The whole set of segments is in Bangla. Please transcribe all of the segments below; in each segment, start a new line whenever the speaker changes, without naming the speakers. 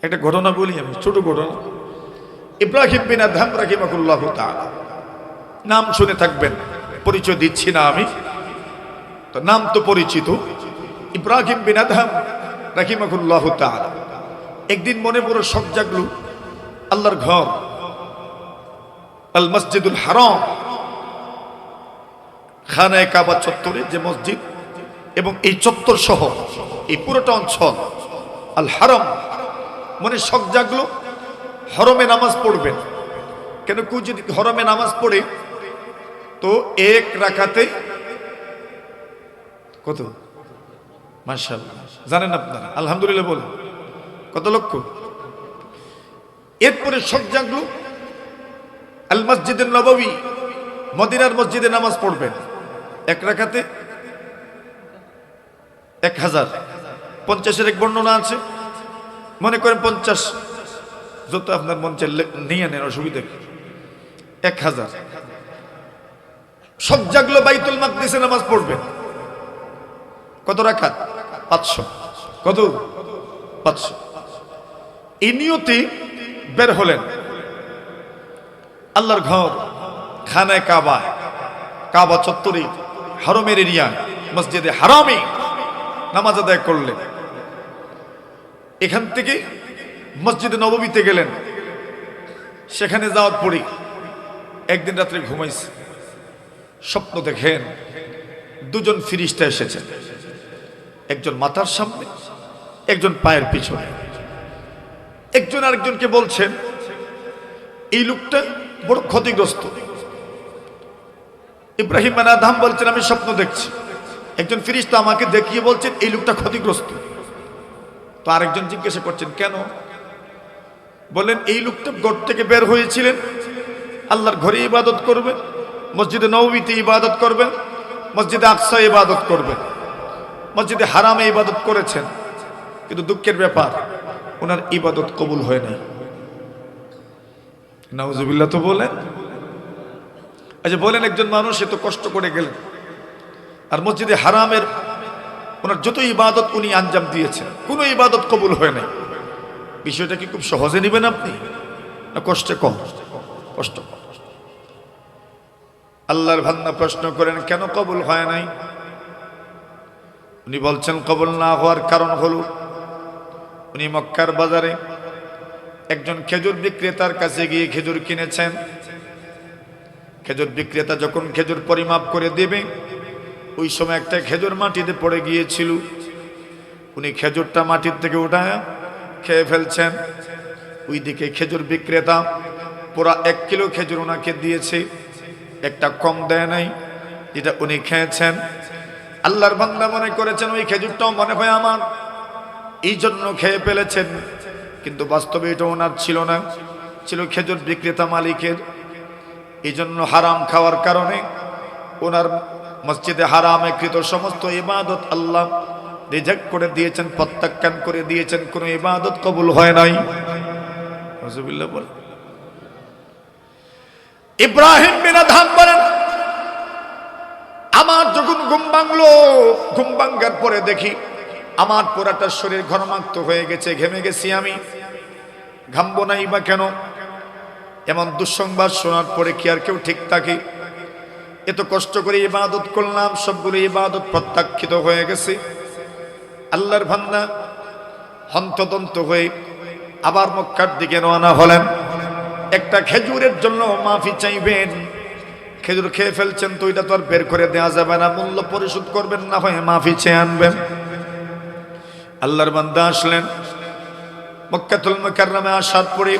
একটা ঘটনা বলি আমি, ছোট ঘটনা। ইব্রাহিম বিন আদহাম রাহিমাহুল্লাহ তাআলা, নাম শুনে থাকবেন, পরিচয় দিচ্ছি না আমি, তো নাম তো পরিচিত। ইব্রাহিম বিন আদহাম রাহিমাহুল্লাহ তাআলা একদিন মনে বড় শখ জাগলো, আল্লাহর ঘর আল মসজিদুল হারাম, খানায়ে কাবা চত্বরে যে মসজিদ এবং এই চত্বর সহ এই পুরোটা অঞ্চল আল হারাম, মনে শখ জাগলো হরমে নামাজ পড়বেন। কেন কেউ যদি হরমে নামাজ পড়ে তো এক রাকাতে কত, মাশাআল্লাহ জানেন আপনারা, আলহামদুলিল্লাহ বলেন, কত লক্ষ। এরপরে শখ জাগলো আল মসজিদুন নববী, মদিনার মসজিদে নামাজ পড়বেন, এক রাকাতে 1000, 50-এর এক বর্ণনা আছে, মনে করেন 50, যত আপনার মন চাইলে নিয়ে নেন, অসুবিধা কি, 1000। সব জাগলো বাইতুল মাকদিসে নামাজ পড়বেন, কত রাকাত, 500, কত, 500। এই নিয়তে বের হলেন আল্লাহর ঘর খানায়ে কাবা, কাবা চত্বরে হারমের এরিয়া মসজিদে হারামে নামাজ আদায় করলেন। এখান থেকে মসজিদে নববীতে গেলেন, সেখানে যাওয়ার পরে একদিন রাত্রে ঘুমাইছে, স্বপ্ন দেখেন দুজন ফিরিস্তা এসেছেন, একজন মাথার সামনে, একজন পায়ের পিছনে। একজন আরেকজনকে বলছেন এই লোকটা বড় ক্ষতিগ্রস্ত। ইব্রাহিম বিন আদহাম বলছেন আমি স্বপ্ন দেখছি, একজন ফিরিস্তা আমাকে দেখিয়ে বলছেন এই লোকটা ক্ষতিগ্রস্ত। তো আরেকজন জিজ্ঞাসা করছেন কেন? বলেন এই লোকটা ঘর থেকে বের হয়েছিলেন, আল্লাহর ঘরে ইবাদত করবেন, মসজিদে নববীতে ইবাদত করবেন, মসজিদে আকসা ইবাদত করবেন, মসজিদে হারামে ইবাদত করেছেন, কিন্তু দুঃখের ব্যাপার ওনার ইবাদত কবুল হয় নাই। নাউজুবিল্লাহ তো বলেন। আচ্ছা বলেন একজন মানুষ এত কষ্ট করে গেলেন আর মসজিদে হারামের ওনার যত ইবাদত উনি আঞ্জাম দিয়েছেন, কোনো ইবাদত কবুল হয় নাই, বিষয়টা কি খুব সহজে নেবেন আপনি, না কষ্টে কম? কষ্ট কম। আল্লাহর বান্দা প্রশ্ন করেন কেন কবুল হয় নাই? উনি বলছেন কবুল না হওয়ার কারণ হলো উনি মক্কার বাজারে একজন খেজুর বিক্রেতার কাছে গিয়ে খেজুর কিনেছেন। খেজুর বিক্রেতা যখন খেজুর পরিমাপ করে দেবে, ওই সময় একটা খেজুর মাটিতে পড়ে গিয়েছিল, উনি খেজুরটা মাটির থেকে উঠায় খেয়ে ফেলছেন। ওইদিকে খেজুর বিক্রেতা পুরা 1 কিলো খেজুর ওনাকে দিয়েছে, একটা কম দেয় নাই, যেটা উনি খেয়েছেন। আল্লাহর বান্দা মনে করেছেন ওই খেজুরটাও মনে হয় আমার, এই জন্য খেয়ে ফেলেছেন, কিন্তু বাস্তবে এটা ওনার ছিল না, ছিল খেজুর বিক্রেতা মালিকের। এই জন্য হারাম খাওয়ার কারণে ওনার মসজিদে হারামে কৃত সমস্ত ইবাদত আল্লাহ রিজেক্ট করে দিয়েছেন, প্রত্যাখ্যান করে দিয়েছেন, কোনো ইবাদত কবুল হয় নাই। নাউজুবিল্লাহ বল। ইব্রাহিম বিন আদহাম বলেন আমার যখন ঘুম ভাঙলো, ঘুম ভাঙার পরে দেখি আমার পুরাটা শরীর ঘর্মাক্ত হয়ে গেছে, ঘেমে গেছি আমি, ঘামবো নাই বা কেন? এমন দুঃসংবাদ শোনার পরে কি আর কেউ ঠিক থাকে? এত কষ্ট করে ইবাদত করলাম, সবগুলো ইবাদত প্রত্যাখ্যিত হয়ে গেছে। আল্লাহর বান্দা হন্তদন্ত হয়ে আবার মক্কার দিকে রওনা হলেন। একটা খেজুরের জন্য মাফি চাইবেন, খেজুর খেয়ে ফেলছেন তো এটা তো আর বের করে দেওয়া যাবে না, মূল্য পরিশোধ করবেন, না হয় মাফি চেয়ে আনবেন। আল্লাহর বান্দা আসলেন মক্কাতুল মুকাররমে, আসার পরে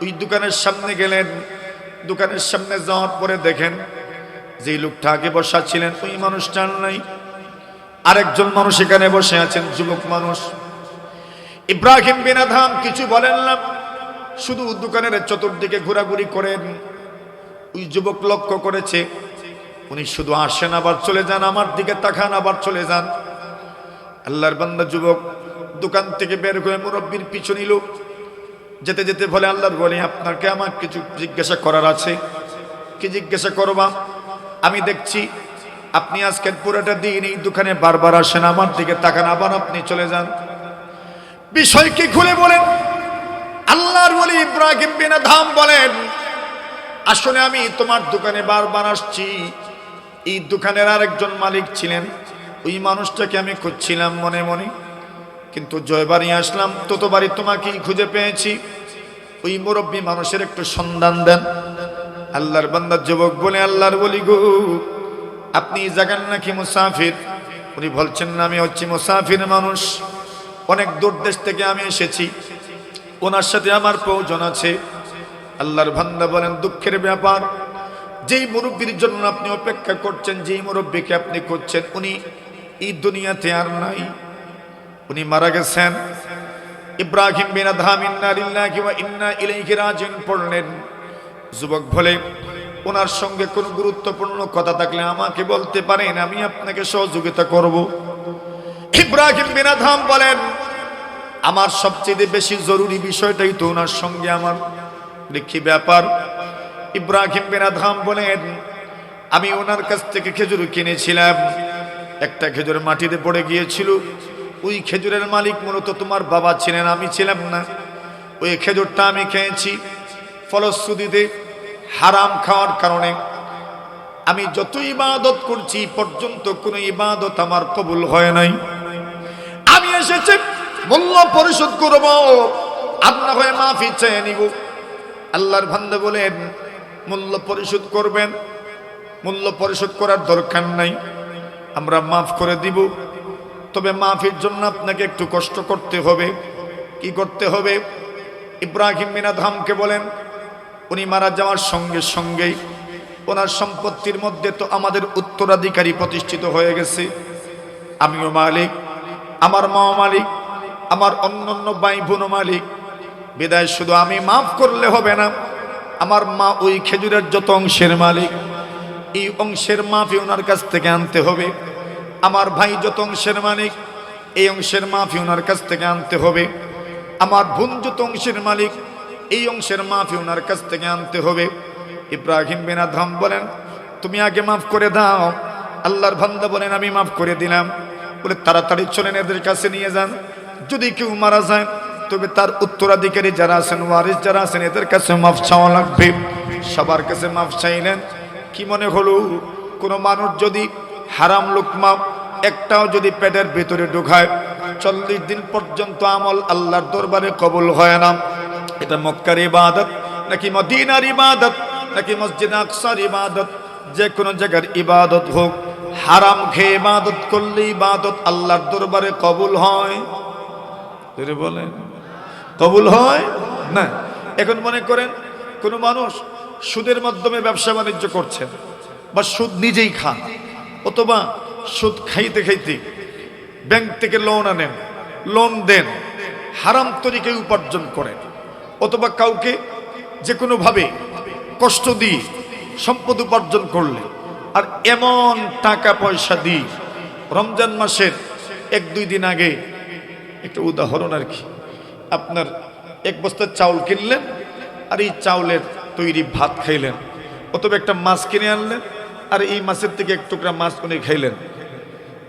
ওই দোকানের সামনে গেলেন। দোকানের সামনে যাওয়ার পরে দেখেন যে লোকটা আগে বসা ছিলেন ওই মানুষটা নাই, আরেকজন মানুষ এখানে বসে আছেন, যুবক মানুষ। ইব্রাহিম বিন আদহাম কিছু বলেন না, শুধু দোকানের চতুর্দিকে ঘোরাঘুরি করেন। ওই যুবক লক্ষ্য করেছে উনি শুধু আসেন আবার চলে যান, আমার দিকে তাকান আবার চলে যান। আল্লাহর বান্দা যুবক দোকান থেকে বের হয়ে মুরব্বির পিছু নিল। যেতে যেতে বলে আল্লাহর বলি আপনাকে আমার কিছু জিজ্ঞাসা করার আছে। কি জিজ্ঞাসা করবা? আমি দেখছি আপনি আজকের পুরোটা দিন এই দোকানে বারবার আসেন, আমার দিকে তাকান, আবার আপনি চলে যান, বিষয় কি খুলে বলেন। ওলি ইব্রাহিম বিন আদহাম বলেন, আসলে আমি তোমার দোকানে বারবার আসছি। এই দোকানের আরেকজন মালিক ছিলেন, ওই মানুষটাকে আমি খুঁজছিলাম মনে মনে, কিন্তু জয়বাড়ি আসলাম ততবারই তোমাকেই খুঁজে পেয়েছি। ওই মুরব্বী মানুষের একটু সন্ধান দেন। আল্লাহর বান্দা যুবক বলে, আল্লাহর ওলি গো, আপনি এই জায়গার নাকি মুসাফির? উনি বলছেন না, আমি হচ্ছি মুসাফির মানুষ, অনেক দূর দেশ থেকে আমি এসেছি, ওনার সাথে আমার প্রয়োজন আছে। আল্লাহর বান্দা বলেন, দুঃখের ব্যাপার, যেই মুরব্বীর জন্য আপনি অপেক্ষা করছেন, যেই মুরব্বীকে আপনি করছেন, উনি এই দুনিয়াতে আর নাই, উনি মারা গেছেন। ইব্রাহিম বিন আদহাম ইন্না লিল্লাহি ওয়া ইন্না ইলাইহি রাজিউন পড়লেন। যুবক বলে, ওনার সঙ্গে কোন গুরুত্বপূর্ণ কথা থাকলে আমাকে বলতে পারেন, আমি আপনাকে সহযোগিতা করব। ইব্রাহিম বিন আদহাম বলেন, আমার সবচেয়ে বেশি জরুরি বিষয়টাই তো ওনার সঙ্গে আমার। কি ব্যাপার? ইব্রাহিম বিন আদহাম বলেন, আমি ওনার কাছ থেকে খেজুর কিনেছিলাম, একটা খেজুর মাটিতে পড়ে গিয়েছিল। ওই খেজুরের মালিক মূলত তোমার বাবা ছিলেন, আমি ছিলাম না। ওই খেজুরটা আমি খেয়েছি, ফলশ্রুতিতে হারাম খাওয়ার কারণে আমি যত ইবাদত করছি পর্যন্ত কোনো ইবাদত আমার কবুল হয় নাই। আমি এসেছি মূল্য পরিশোধ করব, আপনা হয়ে মাফি চেয়ে নিব। আল্লাহর বান্দা বলেন, মূল্য পরিশোধ করবেন? মূল্য পরিশোধ করার দরকার নাই, আমরা মাফ করে দিব, তবে মাফির জন্য আপনাকে একটু কষ্ট করতে হবে। কি করতে হবে? ইব্রাহিম বিন আদহামকে বলেন, উনি মারা যাওয়ার সঙ্গে সঙ্গেই ওনার সম্পত্তির মধ্যে তো আমাদের উত্তরাধিকারী প্রতিষ্ঠিত হয়ে গেছে। আমিও মালিক, আমার মাও মালিক, আমার অন্যান্য ভাই বোনও মালিক। বিদায় শুধু আমি মাফ করলে হবে না, আমার মা ওই খেজুরের যত অংশের মালিক, এই অংশের মাফি ওনার কাছ থেকে আনতে হবে। আমার ভাই যত অংশের মালিক, এই অংশের মাফি ওনার কাছ থেকে আনতে হবে। আমার বোন যত অংশের মালিক, এই অংশের মাফি ওনার কাছ থেকে আনতে হবে। ইব্রাহিম বিন আদহাম বলেন, তুমি আগে মাফ করে দাও। আল্লাহর বান্দা বলেন, আমি মাফ করে দিলাম। বলে, তাড়াতাড়ি চলেন, এদের কাছে নিয়ে যান। যদি কেউ মারা যায় তবে তার উত্তরাধিকারী যারা আছেন, ওয়ারিস যারা আছেন, এদের কাছে মাফ চাওয়া লাগবে। সবার কাছে মাফ চাইলেন। কি মনে হলো, কোনো মানুষ যদি হারাম লুকমা একটাও যদি পেটের ভিতরে ঢুকায়, 40 দিন পর্যন্ত আমল আল্লাহর দরবারে কবুল হয় না। এটা মক্কার ইবাদত নাকি মদিনার ইবাদত নাকি মসজিদ আকসার ইবাদত, যে কোনো জায়গার ইবাদত হোক, হারাম খেয়ে ইবাদত করলে ইবাদত আল্লাহর দরবারে কবুল হয়? বলেন, কবুল হয় না। এখন মনে করেন কোন মানুষ সুদের মাধ্যমে ব্যবসা বাণিজ্য করছেন, বা সুদ নিজেই খান, অথবা সুদ খাইতে খাইতে ব্যাংক থেকে লোন আনেন, লোন দেন, হারাম তরিকায় উপার্জন করেন, অথবা কাউকে যে কোনোভাবে কষ্ট দিয়ে সম্পদ উপার্জন করলে, আর এমন টাকা পয়সা দিই, রমজান মাসের 1-2 দিন আগে একটা উদাহরণ আর কি, আপনার 1 বস্তা চাউল কিনলেন, আর এই চাউলের তৈরি ভাত খাইলেন, অথবা একটা মাছ কিনে আনলেন, আর এই মাছের থেকে এক টুকরা মাছ কিনে খাইলেন।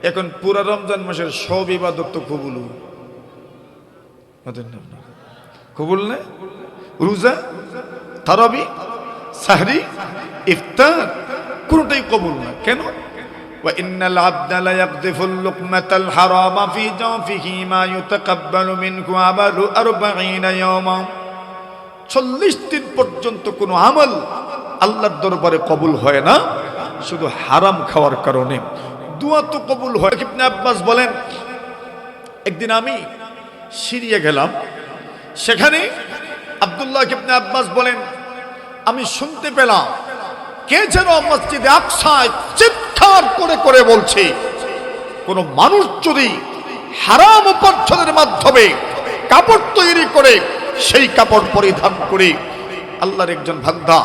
এখন পুরা রমজান মাসের সব ইবাদত তো কবুল, কবুল না? রোজা, তারাবি, সাহরি, ইফতার কোনটাই কবুল না। কেন? وإن العبد لا يقذف اللقمة الحرام في جوفه ما يتقبل منه عمل 40 يوما। 40 দিন পর্যন্ত কোনো আমল আল্লাহর দরবারে কবুল হয় না, শুধু হারাম খাওয়ার কারণে। দোয়া তো কবুল হয়। ইবনে আব্বাস বলেন, একদিন আমি সিরিয়া গেলাম, সেখানে আব্দুল্লাহ ইবনে আব্বাস বলেন, আমি শুনতে পেলাম কে যেন মসজিদে আকসায় চিৎকার করে করে বলছে, কোন মানুষ যদি হারাম উপার্জনের মাধ্যমে কাপড় তৈরি করে, সেই কাপড় পরিধান করে, আল্লাহর একজন বান্দা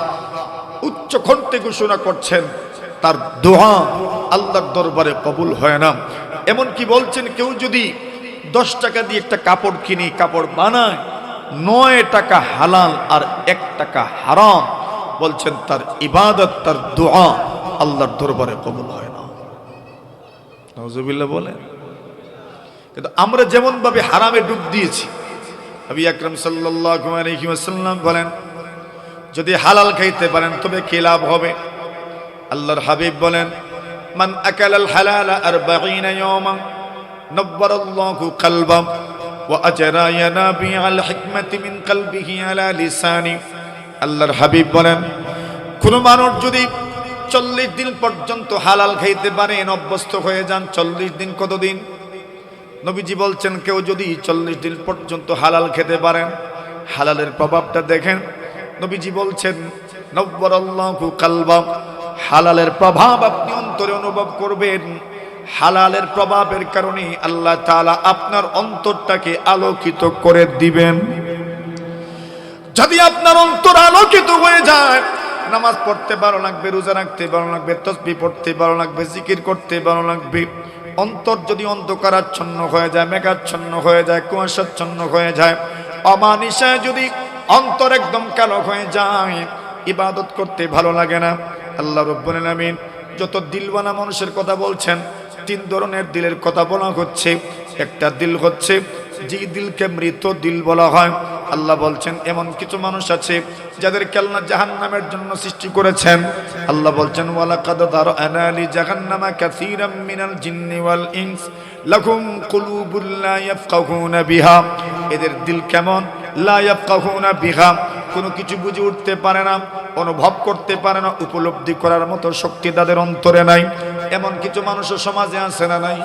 উচ্চ কণ্ঠে ঘোষণা করছেন, তার দোয়া আল্লাহর দরবারে কবুল হয় না। এমন কি বলছেন, কেউ যদি 10 টাকা দিয়ে একটা কাপড় কিনে কাপড় বানায়, 9 টাকা হালাল আর 1 টাকা হারাম, বলছেন তার ইবাদত, তার দোয়া আল্লাহর দরবারে কবুল হয় না। নাউজুবিল্লাহ বলেন। কিন্তু আমরা যেমন ভাবে হারামে ডুব দিয়েছি, নবী আকরাম সাল্লাল্লাহু আলাইহি ওয়াসাল্লাম বলেন, যদি হালাল খাইতে পারেন তবে কি লাভ হবে? আল্লাহর হাবিব বলেন, মান আকালাল হালালা 40 ইয়াওমান নব্বারাল্লাহু কলবাম ওয়া আজরা ইয়ানাবিআল হিকমাতি মিন কলবিহি আলা লিসানি। আল্লাহর হাবিব বলেন, কোন মানুষ যদি 40 দিন পর্যন্ত হালাল খাইতে পারেন, অভ্যস্ত হয়ে যান। 40 দিন কতদিন? নবীজি বলছেন, কেউ যদি 40 দিন পর্যন্ত হালাল খেতে পারেন, হালালের প্রভাবটা দেখেন। নবীজি বলছেন, নব্বারাল্লাহু কলবাম, হালালের প্রভাব আপনি অন্তরে অনুভব করবেন। হালালের প্রভাবের কারণে আল্লাহ তাআলা আপনার অন্তরটাকে আলোকিত করে দিবেন। যদি আপনার অন্তর আলোকিত হয়ে যায়, নামাজ পড়তে ভালো লাগবে, রোজা রাখতে ভালো লাগবে, তাসবিহ পড়তে ভালো লাগবে, জিকির করতে ভালো লাগবে। অন্তর যদি অন্ধকারাচ্ছন্ন হয়ে যায়, মেঘাচ্ছন্ন হয়ে যায়, কুয়াশাচ্ছন্ন হয়ে যায়, অমানিসায় যদি অন্তর একদম কালো হয়ে যায়, ইবাদত করতে ভালো লাগে না। আল্লাহ রাব্বুল আলামিন যত দিলওয়ালা মানুষের কথা বলছেন, 3 ধরনের দিলের কথা বলা হচ্ছে। একটা দিল হচ্ছে যে দিলকে মৃত দিল বলা হয়। আল্লাহ বলছেন, এমন কিছু মানুষ আছে যাদেরকে আল্লাহ জাহান্নামের জন্য সৃষ্টি করেছেন। আল্লাহ বলছেন, ওয়ালাকাদ দারআনা লি জাহান্নামা কাসীরাম মিনাল জিন্নি ওয়াল ইনস লাহুম কুলুবুল লা ইয়াফকাহুনা বিহা। এদের দিল কেমন? লা ইয়াফকাহুনা বিহা, কোনো কিছু বুঝে উঠতে পারে না, অনুভব করতে পারে না, উপলব্ধি করার মতো শক্তি তাদের অন্তরে নাই। এমন কিছু মানুষের সমাজে আছে না নাই?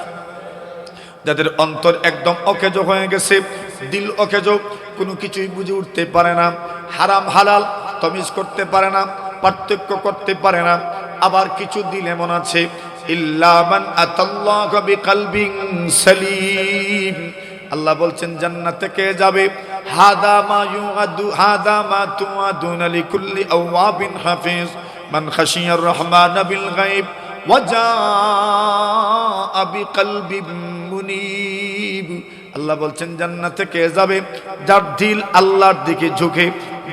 যাদের অন্তর একদম অকেজো হয়ে গেছে, দিল অকেজো, কোনো কিছুই বুঝে উঠতে পারে না, হারাম হালাল তমিজ করতে পারে না, পার্থক্য করতে পারে না। আবার কিছু দিল এমন আছে, ইল্লা মান আতাল্লাহু বিকলবিন সালিম। আল্লাহ বলছেন, জান্নাতে কে যাবে? হাদা মা ইউআদু হাদা মা তুআদুনা লিকুল্লি আওয়াবিন হাফিজ মান খাশিয়ার রহমান বিল গায়ব ওয়া জাআ বিকলবিন মুনীব। আল্লাহ বলছেন, জান্নাতে কে যাবে? যার দিল আল্লাহর দিকে ঝুঁকে,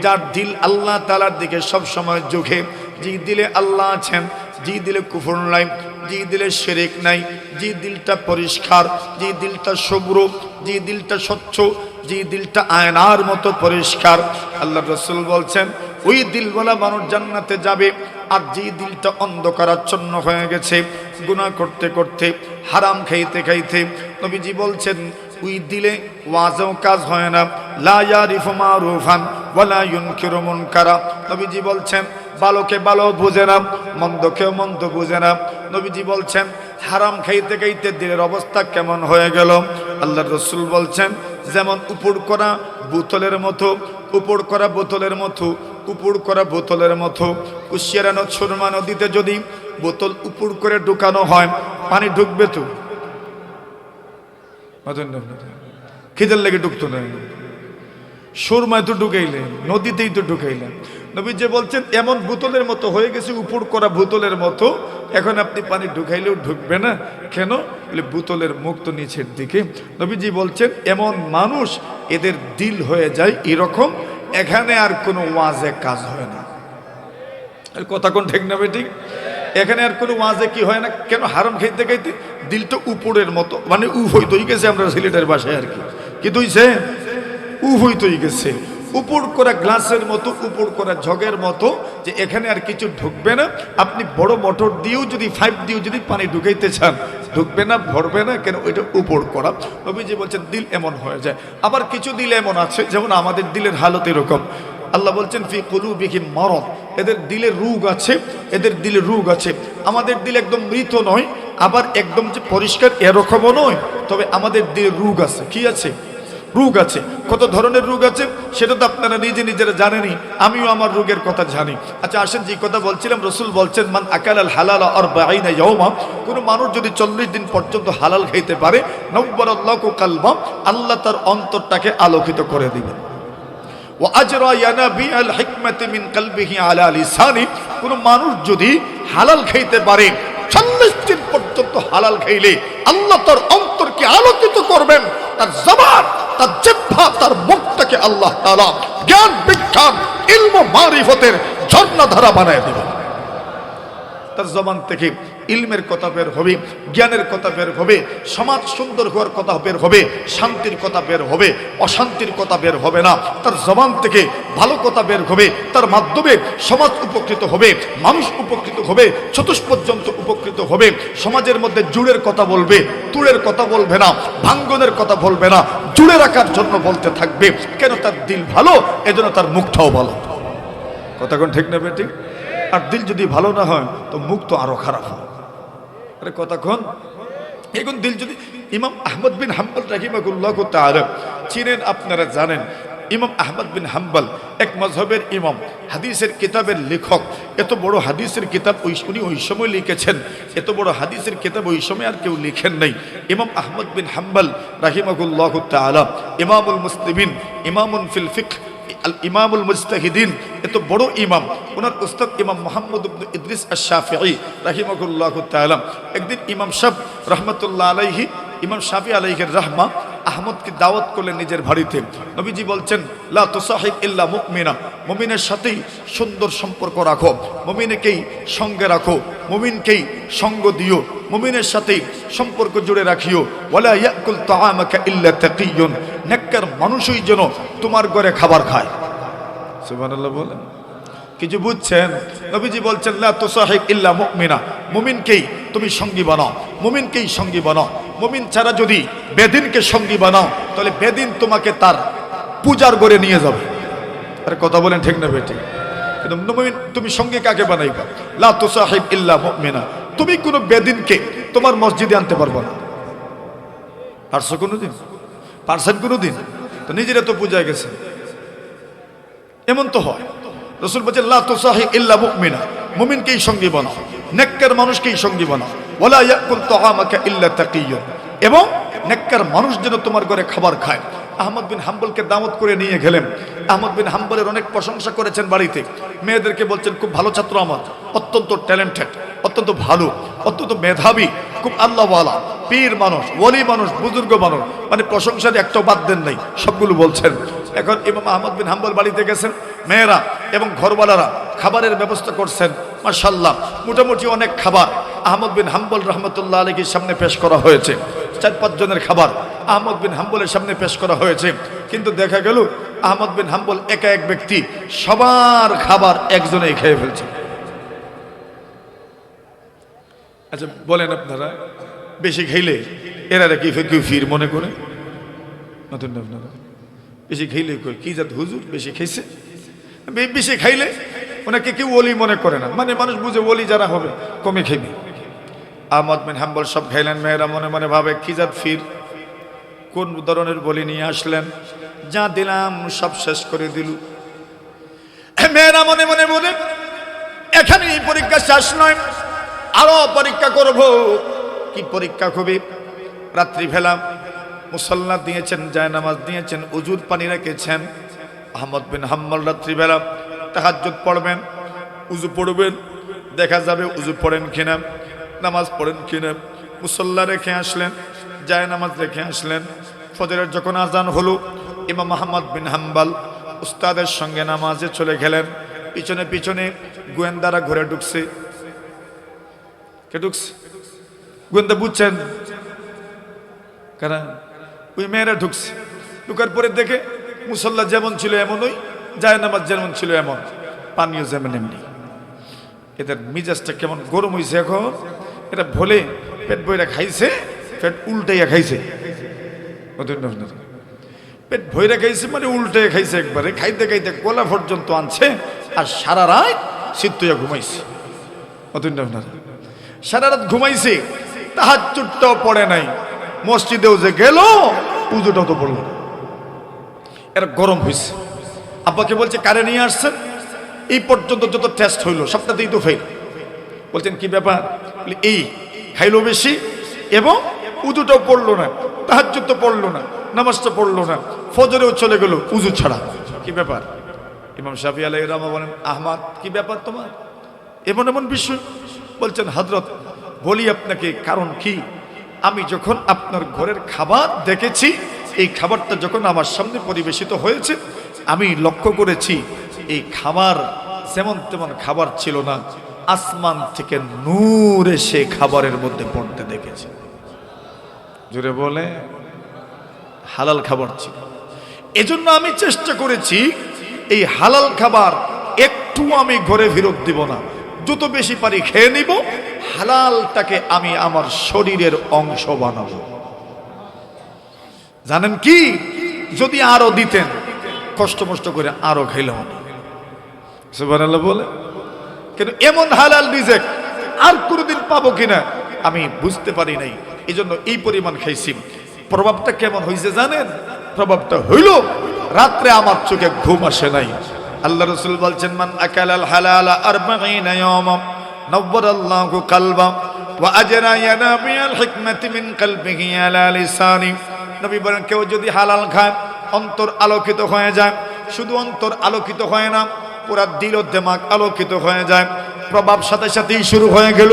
যার দিল আল্লাহ তাআলার দিকে সব সময় ঝুঁকে, যে দিলে আল্লাহ আছেন, যে দিলে কুফর নাই, যে দিলে শিরক নাই, যে দিলটা পরিষ্কার, যে দিলটা শুভ্র, যে দিলটা স্বচ্ছ, যে দিলটা আয়নার মতো পরিষ্কার। আল্লাহ রাসূল বলছেন, ওই দিলওয়ালা মানুষ জান্নাতে যাবে। আর যে দিলটা অন্ধকারাচ্ছন্ন হয়ে গেছে, গুনাহ করতে করতে, হারাম খাইতে খাইতে, নবীজি বলছেন, ওই দিলে ওয়াজও কাজ হয় না। লা ইয়ারিফু মারুফান ওয়ালা ইউনকিরু মুনকারা। নবীজি বলছেন, ভালোকে ভালো বুঝে না, মন্দকেও মন্দ বুঝে না। নবীজি বলছেন, হারাম খাইতে খাইতে দিলের অবস্থা কেমন হয়ে গেল? আল্লাহর রাসূল বলছেন, যেমন উপর করা বোতলের মতো, উপর করা বোতলের মতো, উপর করা বোতলের মতো। কুশিয়ারা সুরমা নদীতে যদি বোতল উপর করে ঢুকানো হয়, পানি ঢুকবে তো? খিদের লেগে ঢুকতো না, সুরমায় তো ঢুকাইলেন, নদীতেই তো ঢুকাইলেন। নবীজি বলছেন, এমন বোতলের মতো হয়ে গেছে, উপর করা বোতলের মতো, এখন আপনি পানি ঢুকাইলেও ঢুকবে না। কেন? বোতলের মুখ তো নিচের দিকে। নবীজি বলছেন, এমন মানুষ, এদের দিল হয়ে যায় এরকম, এখানে আর কোনো ওয়াজে কাজ হয় না। কথা কোন ঠিক না ঠিক? এখানে আর কোনো ওয়াজে কি হয় না। কেন? হারাম খাইতে খাইতে দিলটা উপরের মতো, মানে উফ হইতই গেছে, আমরা সিলেটের ভাষায় আর কি, কি তৈছে? উফ হইতই গেছে, উপর করা গ্লাসের মতো, উপর করা জগের মতো, যে এখানে আর কিছু ঢুকবে না। আপনি বড় মোটর দিয়েও যদি, পাইপ দিয়েও যদি পানি ঢুকাইতে চান, ঢুকবে না, ভরবে না। কেন? ওইটা উপর করা। নবীজি বলছেন, দিল এমন হয়ে যায়। আবার কিছু দিল এমন আছে, যেমন আমাদের দিলের হালত এরকম। আল্লাহ বলছেন, ফি কুলুবিহিম মারাদ, এদের দিলে রোগ আছে, এদের দিলে রোগ আছে। আমাদের দিল একদম মৃত নয়, আবার একদম যে পরিষ্কার এরকমও নয়, তবে আমাদের দিলে রোগ আছে। কি আছে? রোগ আছে। কত ধরনের রোগ আছে সেটা তো আপনারা নিজেরা জানেনই, আমিও আমার রোগের কথা জানি। আচ্ছা আসেন, যে কথা বলছিলাম, রাসূল বলছেন, মান আকালাল হালালা 40 ইয়াওমা, কোন মানুষ যদি 40 দিন পর্যন্ত হালাল খাইতে পারে, নব্বারাল্লাহু কলবা, আল্লাহ তার অন্তরটাকে আলোকিত করে দিবেন। ওয়া আজরা ইয়ানাবিআল হিকমাতি মিন কলবিহি আলা লিসানি, কোন মানুষ যদি হালাল খাইতে পারে, 40 দিন পর্যন্ত হালাল খাইলে আল্লাহ তার অন্তরকে আলোকিত করবেন। তার জবান, তার জিহ্বা, তার মুখটাকে আল্লাহ তাআলা জ্ঞান, বিজ্ঞান, ইলম, মারিফতের ঝর্ণাধারা বানায় দিবেন। তার জবান থেকে ইলমের কথা বের হবে, জ্ঞানের কথা বের হবে, সমাজ সুন্দর হওয়ার কথা বের হবে, শান্তির কথা বের হবে, অশান্তির কথা বের হবে না। তার জবান থেকে ভালো কথা বের হবে, তার মাধ্যমে সমাজ উপকৃত হবে, মানুষ উপকৃত হবে, চতুষ্পর্যন্ত উপকৃত হবে। সমাজের মধ্যে জুড়ের কথা বলবে, তুড়ের কথা বলবে না, ভাঙ্গনের কথা বলবে না, জুড়ে রাখার জন্য বলতে থাকবে। কেন? তার দিল ভালো, এজন্য তার মুখটাও ভালো। কথা কোন ঠিক না বেটি? আর দিল যদি ভালো না হয় তো মুখ তো আরো খারাপ হয়। আরে কথা কোন? এখন দিল যদি ইমাম আহমদ বিন হাম্বল রাহিমাহুল্লাহ তাআলা চিনেন, আপনারা জানেন ইমাম আহমদ বিন হাম্বল এক মযহবের ইমাম, হাদিসের কিতাবের লেখক। এত বড় হাদিসের কিতাব উনি ওই সময় লিখেছেন, এত বড় হাদিসের কিতাব ওই সময় আর কেউ লিখেন নাই। ইমাম আহমদ বিন হাম্বল রাহিমাহুল্লাহ তাআলা ইমামুল মুসলিমিন, ইমামুন ফিল ফিকহ, আল ইমামুল মুজতাহিদিন, এত বড় ইমাম। ওনার উস্তাদ ইমাম মুহাম্মদ ইবনে ইদ্রিস আশ-শাফিঈ রাহিমাহুল্লাহ তাআলা একদিন ইমাম সাহেব রাহমাতুল্লাহ আলাইহি, ইমাম শাফি আলাইহির রাহমা, আহমদকে দাওয়াত করলেন নিজের বাড়িতে। নবীজি বলছেন, লা তুসাহিব ইল্লা মুমিনা, মুমিনের সাথেই সুন্দর সম্পর্ক রাখো, মুমিনকেই সঙ্গে রাখো, মুমিনকেই সঙ্গ দিও, মুমিনের সাথেই সম্পর্ক জুড়ে রাখিও। ওয়ালা ইয়াকুল তাআমাকা ইল্লা তাকিয়ুন, নেককার মানুষই যেন তোমার ঘরে খাবার খায়। সুবহানাল্লাহ বলেন। কিছু বুঝছেন? নবীজি বলছেন, লা তুসাহিব ইল্লা মুমিনা, মুমিনকেই তুমি সঙ্গী বানাও, মুমিনকেই সঙ্গী বানাও। মুমিন ছাড়া যদি বেদিনকে সঙ্গী বানাও তাহলে বেদিন তোমাকে তার পূজার ঘরে নিয়ে যাবে। আরে কথা বলেন ঠিক না বেটি? কিন্তু মুমিন তুমি সঙ্গী কাকে বানাইবা? লা তুসাহিব ইল্লা মুমিনা, তুমি কোনো বেদিনকে তোমার মসজিদে আনতে পারবে না। পারছো কোনোদিন? পারছেন কোনোদিন? তো নিজেরা তো পূজায় গেছে, এমন তো হয়। রাসূল বলেন, লা তুসাহিব ইল্লা মুমিনা, মুমিনকেই সঙ্গী বানাও, নেককার মানুষকেই সঙ্গী বানাও। ওয়ালা ইয়াকুল তাআমাকা ইল্লা তাকিয়ুন, এবং নেককার মানুষ যেন তোমার ঘরে খাবার খায়। আহমদ বিন হাম্বলকে দাওয়াত করে নিয়ে গেলেন। আহমদ বিন হাম্বলের অনেক প্রশংসা করেছেন বাড়িতে। মেয়েদেরকে বলছেন, খুব ভালো ছাত্র আমার, অত্যন্ত ট্যালেন্টেড, অত্যন্ত ভালো, অত্যন্ত মেধাবী, খুব আল্লাহওয়ালা, পীর মানুষ, ওলি মানুষ, বুজুর্গ মানুষ, মানে প্রশংসার একটাও বাদ দেন নাই, সবগুলো বলছেন। এখন ইমাম আহমদ বিন হাম্বল বাড়িতে গেছেন, মেয়েরা এবং ঘরওয়ালারা খাবারের ব্যবস্থা করছেন। মাশাআল্লাহ, মোটামুটি অনেক খাবার আহমদ বিন হাম্বল রহমতুল্লাহ আলাইহির সামনে পেশ করা হয়েছে। 4-5 জনের খাবার আহমদ বিন হাম্বলের সামনে পেশ করা হয়েছে। কিন্তু দেখা গেল আহমদ বিন হাম্বল একা এক ব্যক্তি, সবার খাবার একজনেই খেয়ে ফেলছে। আচ্ছা বলেন আপনারা, বেশি খাইলে এরা কি কেউ ফির মনে করে? আপনারা বেশি খাইলে কি জাত হুজুর বেশি খাইছে? বেশি খাইলে ওনাকে কেউ ওলি মনে করে না, মানে মানুষ বুঝে ওলি যারা হবে কমে খাইবে। আহমদ বিন হাম্বল সব খাইলেন, মেয়েরা মনে মনে ভাবে কি জাত ফির, কোন ধরনের বলি নিয়ে আসলেন, যা দিলাম সব শেষ করে দিল। মেয়েরা মনে মনে বলে, এখানেই পরীক্ষা শেষ নয়, আরো পরীক্ষা করব। কি পরীক্ষা হবে? রাত্রি বেলা মুসল্লা দিয়েছেন, জায়নামাজ দিয়েছেন, উজুর পানি রেখেছেন। আহমদ বিন হাম্বল রাত্রিবেলা তাহাজ্জুদ পড়বেন, উজু পড়বেন, দেখা যাবে উজু পড়েন কিনা, নামাজ পড়েন কিনা। মুসল্লা রেখে আসলেন, জায়নামাজ রেখে আসলেন। ফজরের যখন আজান হলো, ইমাম আহমদ বিন হাম্বল উস্তাদের সঙ্গে নামাজে চলে গেলেন। পিছনে পিছনে গোয়েন্দারা ঘরে ঢুকছে। কে ঢুকছে? গোয়েন্দা বুঝছেন কারা? ওই মেয়েরা ঢুকছে। ঢুকার পরে দেখে মুসল্লা যেমন ছিল এমনই, জায়নামাজ যেমন ছিল এমন, পানীয় যেমন এমনি। এদের মিজাজটা কেমন গরম হয়েছে এখন। এটা ভোলে পেট বইরা খাইছে, পেট উল্টাইয়া খাইছে। পেট ভইরা খাইছে মানে উল্টাইয়া খাইছে একবারে, খাইতে খাইতে গলা পর্যন্ত আনছে, আর সারা রাত সিদ্ধইয়া ঘুমাইছে। সারা রাত ঘুমাইছে, তাহাজ্জুদটাও পড়ে নাই, মসজিদেও যে গেল পুজোটাও তো পড়ল। এরা গরম হয়েছে। আব্বাকে বলছে, কারে নিয়ে আসছেন? এই পর্যন্ত যত টেস্ট হইল সবটাতেই তো ফেল। বলছেন কি ব্যাপার? এই খাইলো বেশি এবং উজুটাও পড়লো না, তাহাজ্জুদ তো পড়লো না, নামাজটা পড়লো না, ফজরেও চলে গেল উজু ছাড়া। কি ব্যাপার? ইমাম শাফি আলাইহির রাহমা বলেন, আহমদ কি ব্যাপার তোমার, এমন এমন বিষয়? বলছেন, হযরত বলি আপনাকে কারণ কি, আমি যখন আপনার ঘরের খাবার দেখেছি, এই খাবারটা যখন আমার সামনে পরিবেশিত হয়েছে, আমি লক্ষ্য করেছি এই খাবার যেমন তেমন খাবার ছিল না, আসমান থেকে নূর এসে খাবারের মধ্যে পড়তে দেখেছে। জোরে বলে হালাল খাবার ছিল। এজন্য আমি চেষ্টা করেছি এই হালাল খাবার একটু আমি ঘরে ফেরত দিব না, যত বেশি পারি খেয়ে নিব, হালালটাকে আমি আমার শরীরের অংশ বানাবো। জানেন কি, যদি আরো দিতেন কষ্ট মষ্ট করে আরো খাইলাম সুবহানাল্লাহ বলে। কিন্তু এমন হালাল রিজিক আর কোনোদিন পাবো কিনা আমি বুঝতে পারি নাই, এই জন্য এই পরিমাণ খাইছি। প্রভাবটা কেমন হয়েছে জানেন? প্রভাবটা হইল রাত্রে আমার চোখে ঘুম আসে নাই। আল্লাহ রাসূল বলছেন, মান আকালাল হালালা 40 ইয়াওমা নওয়ারাল্লাহু কলবা ওয়া আজরা ইয়ানাবিয়াল হিকমাতি মিন কলবিহি আলা লিসানি। নবী বলেন, কেউ যদি হালাল খায় অন্তর আলোকিত হয়ে যায়। শুধু অন্তর আলোকিত হয় না, পুরা দিল ও দিমাগ আলোকিত হয়ে যায়। প্রভাব সাথে সাথেই শুরু হয়ে গেল।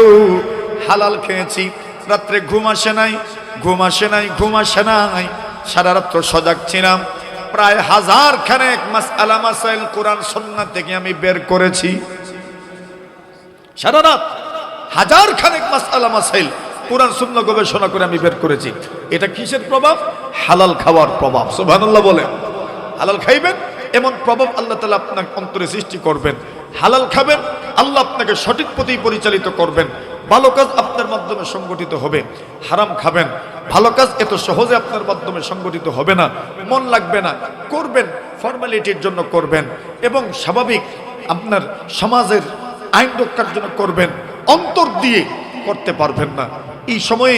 হালাল খেয়েছি, রাত্রে ঘুম আসে নাই, ঘুম আসে নাই, ঘুম আসে নাই, সারা রাত্র সজাগ ছিলাম। প্রায় 1000 খানেক মাসআলা মাসাইল কোরআন সুন্নাহ থেকে আমি বের করেছি। সারা রাত 1000 খানেক মাসআলা মাসাইল কোরআন সুন্নাহ গবেষণা করে আমি বের করেছি। এটা কিসের প্রভাব? হালাল খাওয়ার প্রভাব। সুবহানাল্লাহ বলে। হালাল খাইবেন, এমন প্রভাব আল্লাহ তাআলা আপনার অন্তরে সৃষ্টি করবেন। হালাল খাবেন, আল্লাহ আপনাকে সঠিক পথেই পরিচালিত করবেন। ভালো কাজ আপনার মাধ্যমে সংগঠিত হবে। হারাম খাবেন, ভালো কাজ এত সহজে আপনার মাধ্যমে সংগঠিত হবে না, মন লাগবে না। করবেন ফর্মালিটির জন্য করবেন, এবং স্বাভাবিক আপনার সমাজের আইন রক্ষার জন্য করবেন, অন্তর দিয়ে করতে পারবেন না। এই সময়ে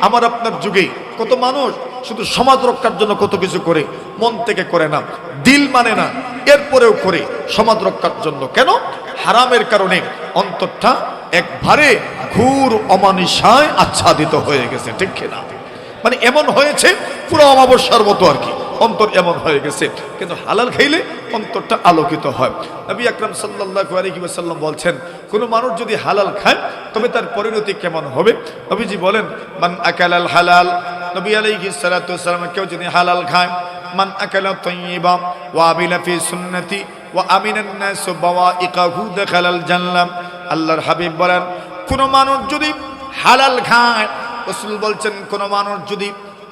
আমার আপনার যুগে কত মানুষ শুধু সমাজ রক্ষার জন্য কত কিছু করে, মন থেকে করে না, দিল মানে না, এরপরেও করে সমাজ রক্ষার জন্য। কেন? হারামের কারণে অন্তরটা একবারে ঘোর অমানিসায় আচ্ছাদিত হয়ে গেছে, ঠিক কিনা? মানে এমন হয়েছে পুরো অমাবস্যার মতো আর কি, অন্তর এমন হয়ে গেছে। কিন্তু হালাল খাইলে অন্তরটা আলোকিত হয়। নবী আকরাম সাল্লাল্লাহু আলাইহি ওয়াসাল্লাম বলছেন, কোন মানুষ যদি হালাল খায় তবে তার পরিণতি কেমন হবে? নবীজি বলেন, মান আকালাল হালাল, নবী আলাইহিস সালাতু ওয়াসসালাম, কেউ যদি হালাল খায়, মান আকালা তাইয়্যিবা ওয়া আমিলা ফি সুন্নতি ওয়া আমিনান নাস বাওয়াইকাহু দাখালাল জান্নাহ। আল্লাহর হাবিব বলেন, কোন মানুষ যদি হালাল খায়, রাসূল বলছেন, কোন মানুষ যদি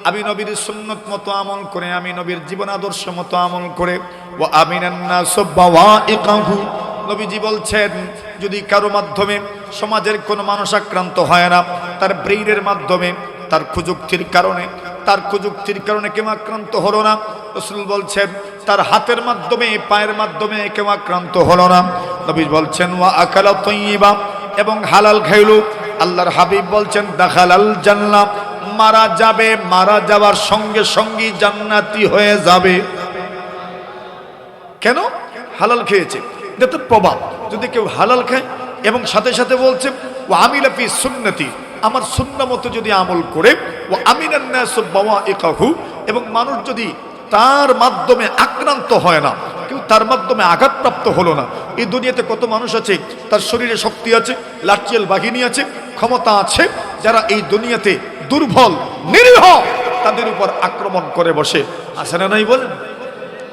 আমি নবীর সুন্নত মতো আমল করে, আমি নবীর জীবন আদর্শ মতো আমল করে, ওয়া আমিনান নাস বাওয়াইকাহু, নবীজি বলছেন, যদি কারো মাধ্যমে সমাজের কোন মানুষ আক্রান্ত হয় না, তার ব্রেইনের মাধ্যমে, তার কুযুক্তির কারণে কেউ আক্রান্ত হলো না, রাসূল বলছেন, তার হাতের মাধ্যমে, পায়ের মাধ্যমে কেউ আক্রান্ত হলো না, নবী বলছেন, ওয়া আকালা তাইয়্যিবা, এবং হালাল খাইল, আল্লাহর হাবিব বলছেন, দাখালাল জান্নাহ, মারা যাবে, মারা যাওয়ার সঙ্গে সঙ্গে জান্নাতি হয়ে যাবে। কেন? হালাল খেয়েছে। এটা তো প্রভাব। যদি কেউ হালাল খায় এবং সাথে সাথে বলছে, ও আমিলা ফি সুন্নতি, আমার সুন্নাহ মতো যদি আমল করে, ও আমিনান নাস বাওয়াইকাহু, এবং মানুষ যদি তার মাধ্যমে আক্রান্ত হয় না, কেউ তার মাধ্যমে আঘাতপ্রাপ্ত হলো না। এই দুনিয়াতে কত মানুষ আছে, তার শরীরে শক্তি আছে, লাঠিয়াল বাহিনী আছে, ক্ষমতা আছে, যারা এই দুনিয়াতে দুর্বল নিরীহ তাদের উপর আক্রমণ করে বসে, আছে না নাই বলেন?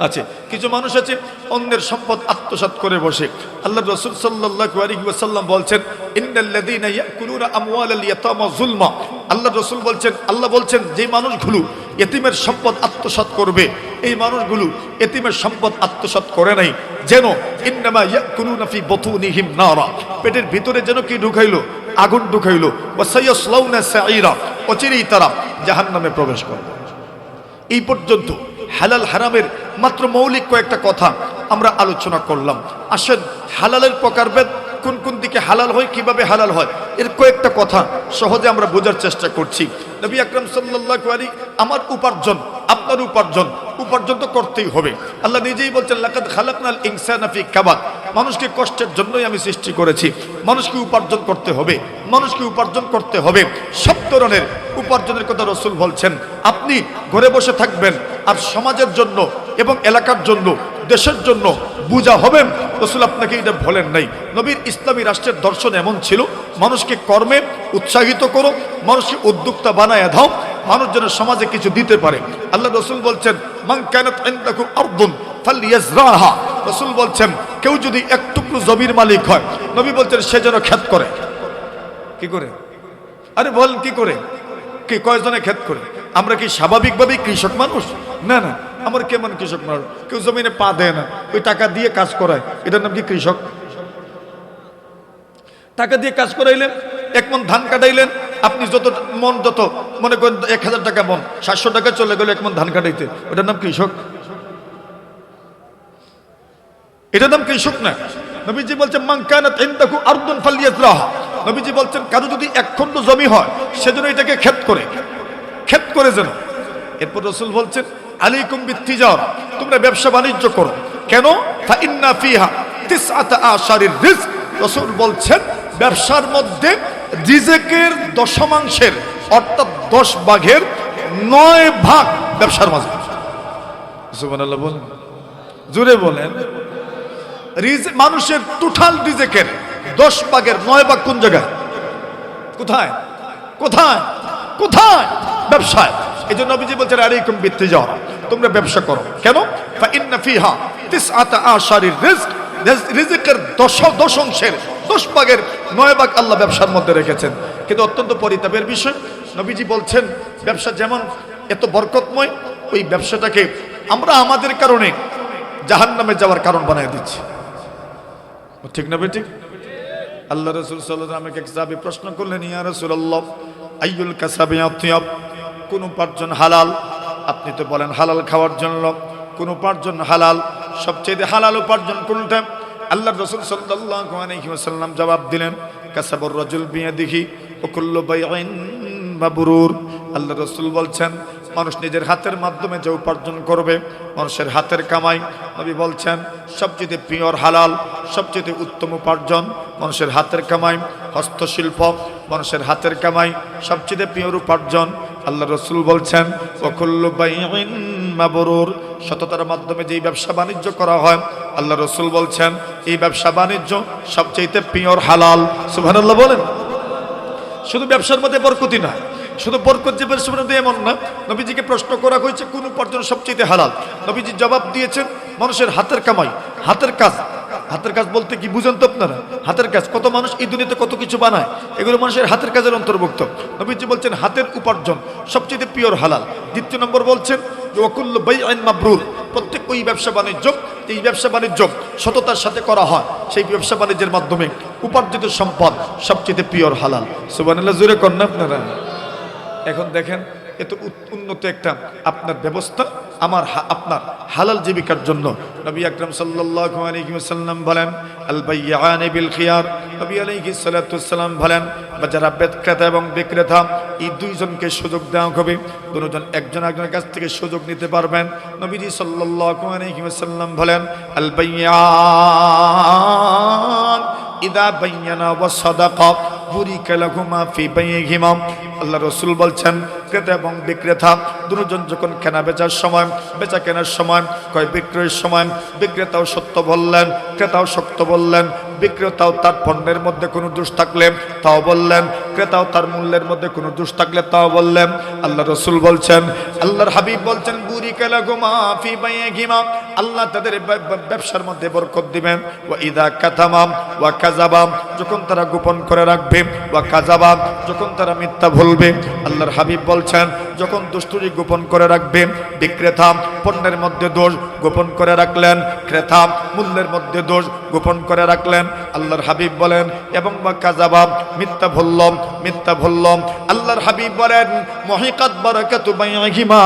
আছে। কিছু মানুষ আছে অন্যের সম্পদ আত্মসাৎ করে বসে। আল্লাহ রাসূল সাল্লাল্লাহু আলাইহি ওয়াসাল্লাম বলছেন, ইন্নাল্লাযীনা ইয়াকুলুনা আমওয়ালাল ইয়াতামা যুলমা, আল্লাহ রাসূল বলছেন, আল্লাহ বলছেন, যে মানুষগুলো এতিমের সম্পদ আত্মসাৎ করবে, এই মানুষগুলো এতিমের সম্পদ আত্মসাৎ করে নাই, যেন ইন্নামা ইয়াকুলুনা ফি বুতুনিহিম নারা, পেটের ভিতরে যেন কি ঢুকাইলো? আগুন ঢুকাইলো। ওয়া সায়াসলাউনা সাঈরা, অচিরেই তারা জাহান্নামে প্রবেশ করবে। এই পর্যন্ত হালাল হারামের মাত্র মৌলিক কয়েকটা কথা আমরা আলোচনা করলাম। আসেন হালালের প্রকারভেদ, কোন কোন দিকে হালাল হয়, কিভাবে হালাল হয়, এর কয়েকটা কথা সহজে আমরা বোঝার চেষ্টা করছি। নবী আকরাম সাল্লাল্লাহু আলাইহি, আমার উপার্জন, আপনার উপার্জন তো করতেই হবে। আল্লাহ নিজেই বলছেন, লাকাদ খালাকনাল ইনসানা ফি কাবাদ, মানুষকে কষ্টের জন্যই আমি সৃষ্টি করেছি। মানুষকে উপার্জন করতে হবে, মানুষকে উপার্জন করতে হবে। সব ধরনের উপার্জনের কথা রাসূল বলছেন। আপনি ঘরে বসে থাকবেন আর সমাজের জন্য এবং এলাকার জন্য, দেশের জন্য বুঝা হবেন, রাসূল আপনাকে এটা বলেন নাই। নবীর ইসলামী রাষ্ট্রের দর্শন এমন ছিল, মানুষকে কর্মে উৎসাহিত করো, মানুষকে উদ্যোক্তা বানায় দাও, মানুষ যেন সমাজে কিছু দিতে পারে। আল্লাহ রাসূল বলছেন, মান কানাত ইনদাকু আরদুন ফালইয়াজরাহা, রাসূল বলছেন, কেউ যদি এক টুকরো একটু জমির মালিক হয়, নবী বলছেন সে যেন ক্ষেত করে। কি করে? আরে বল কি করে? কি কয়জনে ক্ষেত করে? আমরা কি স্বাভাবিকভাবেই কৃষক মানুষ? না না, আমার কেমন কৃষক মানুষ? কেউ জমিনে পা দেয় না, ওই টাকা দিয়ে কাজ করায়, এটার নাম কি কৃষক? টাকা দিয়ে কাজ করাইলেন, 1 মণ ধান কাটাইলেন, আপনি যত মন, যত মনে করেন 1000 টাকা মন, 700 টাকা চলে গেল 1 মণ ধান কাটাইতে, ওটার নাম কৃষক? এটার নাম কৃষক না। নবীজি বলছেন মান কানাত ইনদাহু আরদুন ফালইয়াজরাহা। নবীজি বলছেন কারো যদি 1 খণ্ড জমি হয়, সেজন্য এটাকে ক্ষেত করে, ক্ষেত করে যেন। এরপর রাসূল বলছেন আলাইকুম বিত্তিজারা, তোমরা ব্যবসা বাণিজ্য করো। কেন? ফা ইন্না ফিহা তিসআতা আশারির রিজক। রাসূল বলছেন ব্যবসার মধ্যে রিজেকের দশমাংশের অর্থাৎ 10 ভাগের 9 ভাগ ব্যবসার মাঝে। সুবহানাল্লাহ বলেন, জোরে বলেন। মানুষের টোটাল রিজেকের 10 ভাগের 9 ভাগ কোন জায়গায়? কোথায়? কোথায়? কোথায়? ব্যবসায়। এই জন্য নবীজি বলছেন আলাইকুম বিত্তিজারা, তোমরা ব্যবসা করো। কেন? ফা ইন্না ফিহা তিসআতা আশারির রিজক। রিজেকের 10 অংশের 10 ভাগের 9 ভাগ আল্লাহ ব্যবসার মধ্যে রেখেছেন। কিন্তু অত্যন্ত পরিতাপের বিষয়, নবীজি বলছেন ব্যবসা যেমন এত বরকতময়, ওই ব্যবসাটাকে আমরা আমাদের কারণে জাহান্নামে যাওয়ার কারণ বানিয়ে দিচ্ছি। ঠিক না বেঠিক? আল্লাহ রাসূল সাল্লাল্লাহু আলাইহি ওয়াসাল্লাম এক সাহাবী প্রশ্ন করলেন, ইয়া রাসূলুল্লাহ আইয়ুল কাসাবি আতিয়াব, কোন উপার্জন হালাল? আপনি তো বলেন হালাল খাওয়ার জন্য, কোন উপার্জন হালাল? সবচেয়ে হালাল উপার্জন কোনটা? আল্লাহ রাসূল সাল্লাল্লাহু আলাইহি ওয়াসাল্লাম জবাব দিলেন কাসাবুর রাজুল বিয়াদিহি ওয়া কুল্লু বাইইন মাবরুর। আল্লাহ রাসূল বলছেন মানুষ নিজের হাতের মাধ্যমে যে উপার্জন করবে, মানুষের হাতের কামাই, নবী বলছেন সবচেয়ে পিওর হালাল, সবচেয়ে উত্তম উপার্জন মানুষের হাতের কামাই। হস্তশিল্প, মানুষের হাতের কামাই, সবচেয়ে পিওর উপার্জন। আল্লাহ রাসূল বলছেন ওয়া কুল্লু বাইইন মাবরুর, সততার মাধ্যমে যেই ব্যবসা বাণিজ্য করা হয়, আল্লাহ রাসূল বলছেন এই ব্যবসা বাণিজ্য সবচেয়ে পিওর হালাল। সুবহানাল্লাহ বলেন। শুধু ব্যবসার মধ্যে বরকতি না, শুধু বরকত যে ব্যবসার মধ্যে এমন না। নবীজিকে প্রশ্ন করা হয়েছে কোন উপার্জন সবচেয়ে হালাল, নবীজি জবাব দিয়েছেন মানুষের হাতের কামাই, হাতের কাজ। হাতের কাজ বলতে কি বুঝেন তো আপনারা? হাতের কাজ, কত মানুষ এই দুনিয়াতে কত কিছু বানায়, এগুলো মানুষের হাতের কাজের অন্তর্ভুক্ত। নবীজি বলছেন হাতের উপার্জন সবচেয়ে পিওর হালাল। দ্বিতীয় নম্বর বলছেন যে ওয়াকুল্লু বাইইন মাবরুর, প্রত্যেক ওই ব্যবসা বাণিজ্য, এই ব্যবসা বাণিজ্য সততার সাথে করা হয়, সেই ব্যবসা বাণিজ্যের মাধ্যমে উপার্জিত সম্পদ সবচেয়ে পিওর হালাল। সুবহানাল্লাহ জোরে করেন না আপনারা? এখন দেখেন এত উন্নত একটা আপনার ব্যবস্থা আমার আপনার হালাল জীবিকার জন্য। নবী আকরাম সাল্লাল্লাহু আলাইহি ওয়াসাল্লাম বলেন আল বাইয়ানি বিল খিয়ার। নবী আলাইহিস সালাতু ওয়াসসালাম বলেন যারা ক্রেতা এবং বিক্রেতা এই দুইজনকে সুযোগ দেওয়া হবে, দুজন একজন একজনের কাছ থেকে সুযোগ নিতে পারবেন। নবীজি সাল্লাল্লাহু আলাইহি ওয়াসাল্লাম বলেন আল বাইয়ান ইদা বাইয়ানা ওয়া সাদাকা বুরিকা লাহুমা ফি বাইইহিমা। আল্লাহ রাসূল বলছেন ক্রেতা এবং বিক্রেতা দুজন যখন কেনা বেচার সময়, বেচা কেনার সময়, কয় বিক্রয়ের সময় বিক্রেতাও সত্য বললেন, ক্রেতাও সত্য বললেন, বিক্রেতাও তার পণ্যের মধ্যে কোনো দোষ থাকলে তাও বললেন, ক্রেতাও তার মূল্যের মধ্যে কোনো দোষ থাকলে তাও বললেন। আল্লাহ রাসূল বলছেন, আল্লাহর হাবিব বলছেন বুরিকা লাহুমা ফি বাইইহিমা, আল্লাহ তাদের ব্যবসার মধ্যে বরকত দিবেন। ওয়া ইদা কাতামা ওয়া কাযাবা, যখন তারা গোপন করে রাখবে, ওয়া কাযাবা, যখন তারা মিথ্যা বলবে। আল্লাহর হাবিব বলছেন যখন দুষ্টুরি গোপন করে রাখবে, বিক্রেতা পণ্যের মধ্যে দোষ গোপন করে রাখলেন, ক্রেতা মূল্যের মধ্যে দোষ গোপন করে রাখলেন। আল্লাহর হাবিব বলেন এবং বা কাযাবা, মিথ্যা বললাম, মিথ্যা বললাম। আল্লাহর হাবিব বলেন মুহিকাত বারাকাতু বাইইহিমা,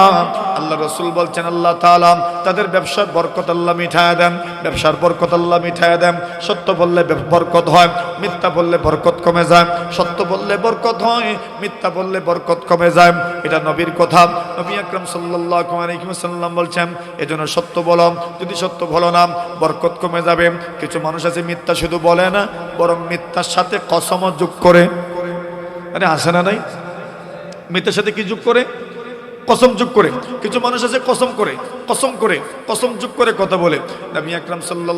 আল্লাহ রাসূল বলছেন আল্লাহ তাআলা তাদের ব্যবসার বরকত আল্লাহ মিঠায়া দেন, ব্যবসার বরকত আল্লাহ মিঠায়া দেন। সত্য বললে বরকত হয়, মিথ্যা বললে বরকত কমে যায়। সত্য বললে বরকত হয়, মিথ্যা বললে বরকত কমে যায়। এটা নবীর কথা। নবী আকরাম সাল্লাল্লাহু আলাইহি ওয়াসাল্লাম বলছেন এজন্য সত্য বলো, যদি সত্য বলো না বরকত কমে যাবে। কিছু মানুষ আছে মিথ্যা শুধু বলে না, বরং মিথ্যার সাথে কসমও যোগ করে। আরে আসে না নাই? মিথ্যার সাথে কি যোগ করে? কসম যোগ করে। কিছু মানুষ আছে কসম করে, কসম করে, কসম যোগ করে কথা বলে। নবী আকরাম সাল্লাল্লাহু